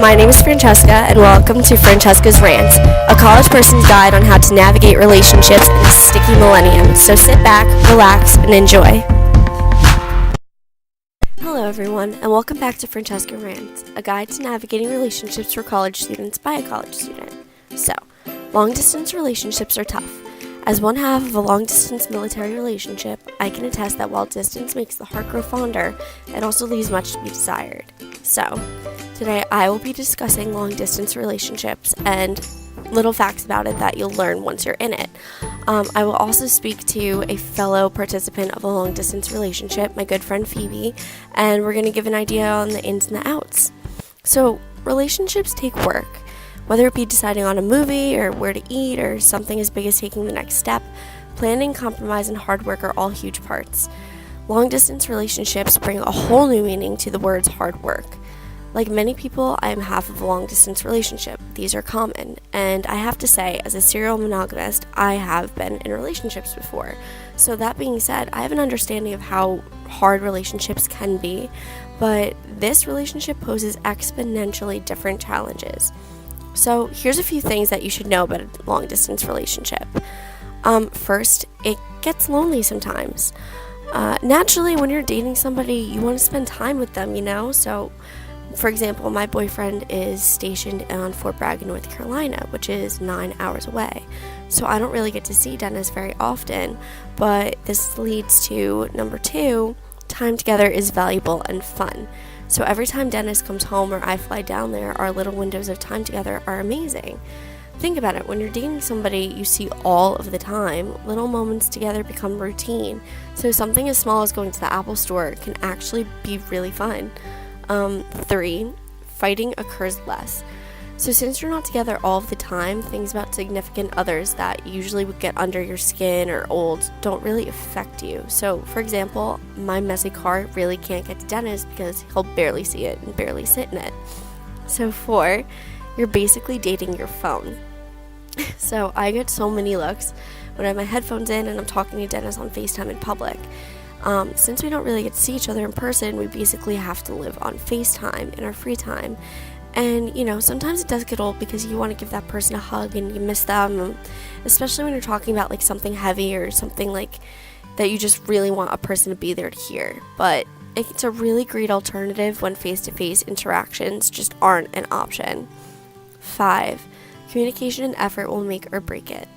my name is Francesca, and welcome to Francesca's Rants, a college person's guide on how to navigate relationships in a sticky millennium. So sit back, relax, and enjoy. Hello everyone, and welcome back to Francesca Rants, a guide to navigating relationships for college students by a college student. So, long-distance relationships are tough. As one half of a long-distance military relationship, I can attest that while distance makes the heart grow fonder, it also leaves much to be desired. So, today I will be discussing long-distance relationships and little facts about it that you'll learn once you're in it. I will also speak to a fellow participant of a long-distance relationship, my good friend Phoebe, and we're going to give an idea on the ins and the outs. So, relationships take work. Whether it be deciding on a movie or where to eat or something as big as taking the next step, planning, compromise, and hard work are all huge parts. Long-distance relationships bring a whole new meaning to the words hard work. Like many people, I am half of a long-distance relationship. These are common, and I have to say, as a serial monogamist, I have been in relationships before. So that being said, I have an understanding of how hard relationships can be, but this relationship poses exponentially different challenges. So here's a few things that you should know about a long-distance relationship. First, it gets lonely sometimes. Naturally, when you're dating somebody, you want to spend time with them, So, for example, my boyfriend is stationed on Fort Bragg in North Carolina, which is 9 hours away. So I don't really get to see Dennis very often, but this leads to number 2, time together is valuable and fun. So every time Dennis comes home or I fly down there, our little windows of time together are amazing. Think about it, when you're dating somebody you see all of the time, little moments together become routine. So something as small as going to the Apple store can actually be really fun. 3, fighting occurs less. So since you're not together all of the time, things about significant others that usually would get under your skin or old don't really affect you. So, for example, my messy car really can't get to Dennis because he'll barely see it and barely sit in it. So 4, you're basically dating your phone. So I get so many looks when I have my headphones in and I'm talking to Dennis on FaceTime in public. Since we don't really get to see each other in person, we basically have to live on FaceTime in our free time. And, sometimes it does get old because you want to give that person a hug and you miss them, especially when you're talking about, something heavy or something, that you just really want a person to be there to hear. But it's a really great alternative when face-to-face interactions just aren't an option. 5, communication and effort will make or break it.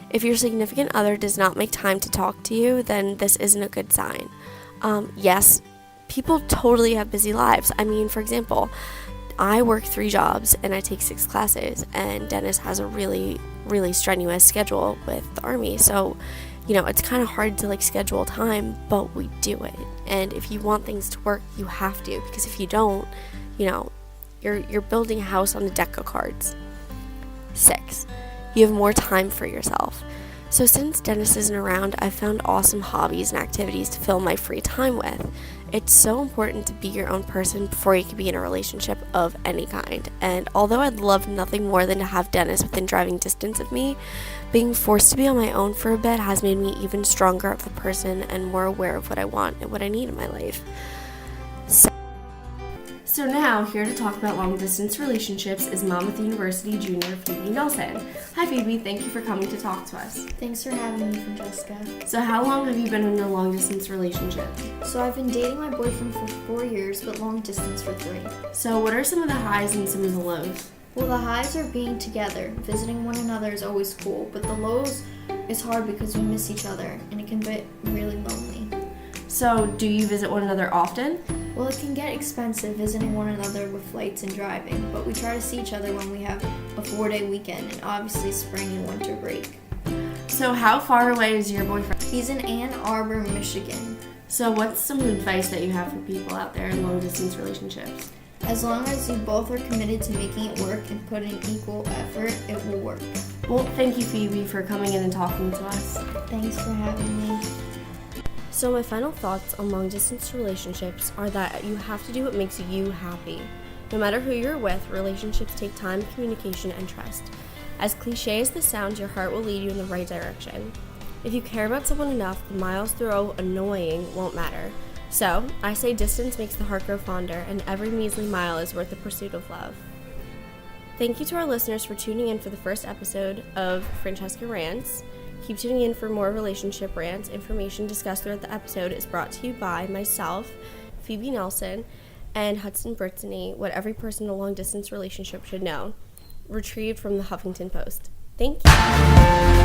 If your significant other does not make time to talk to you, then this isn't a good sign. Yes, people totally have busy lives. I mean, for example, I work 3 jobs and I take 6 classes, and Dennis has a really, really strenuous schedule with the Army. So, it's kind of hard to schedule time, but we do it. And if you want things to work, you have to, because if you don't, you're building a house on a deck of cards. 6, you have more time for yourself. So since Dennis isn't around, I've found awesome hobbies and activities to fill my free time with. It's so important to be your own person before you can be in a relationship of any kind. And although I'd love nothing more than to have Dennis within driving distance of me, being forced to be on my own for a bit has made me even stronger of a person and more aware of what I want and what I need in my life. So now, here to talk about long-distance relationships is Monmouth University junior Phoebe Nelson. Hi Phoebe, thank you for coming to talk to us. Thanks for having me, Francesca. So how long have you been in a long-distance relationship? So I've been dating my boyfriend for 4 years, but long-distance for 3. So what are some of the highs and some of the lows? Well, the highs are being together. Visiting one another is always cool, but the lows is hard because we miss each other, and it can be really lonely. So do you visit one another often? Well, it can get expensive visiting one another with flights and driving, but we try to see each other when we have a 4-day weekend, and obviously spring and winter break. So how far away is your boyfriend? He's in Ann Arbor, Michigan. So what's some advice that you have for people out there in long-distance relationships? As long as you both are committed to making it work and put in equal effort, it will work. Well, thank you, Phoebe, for coming in and talking to us. Thanks for having me. So my final thoughts on long-distance relationships are that you have to do what makes you happy. No matter who you're with, relationships take time, communication, and trust. As cliche as this sounds, your heart will lead you in the right direction. If you care about someone enough, the miles through annoying won't matter. So, I say distance makes the heart grow fonder, and every measly mile is worth the pursuit of love. Thank you to our listeners for tuning in for the first episode of Francesca Rants. Keep tuning in for more relationship rants. Information discussed throughout the episode is brought to you by myself, Phoebe Nelson, and Hudson Brittany, what every person in a long-distance relationship should know. Retrieved from the Huffington Post. Thank you.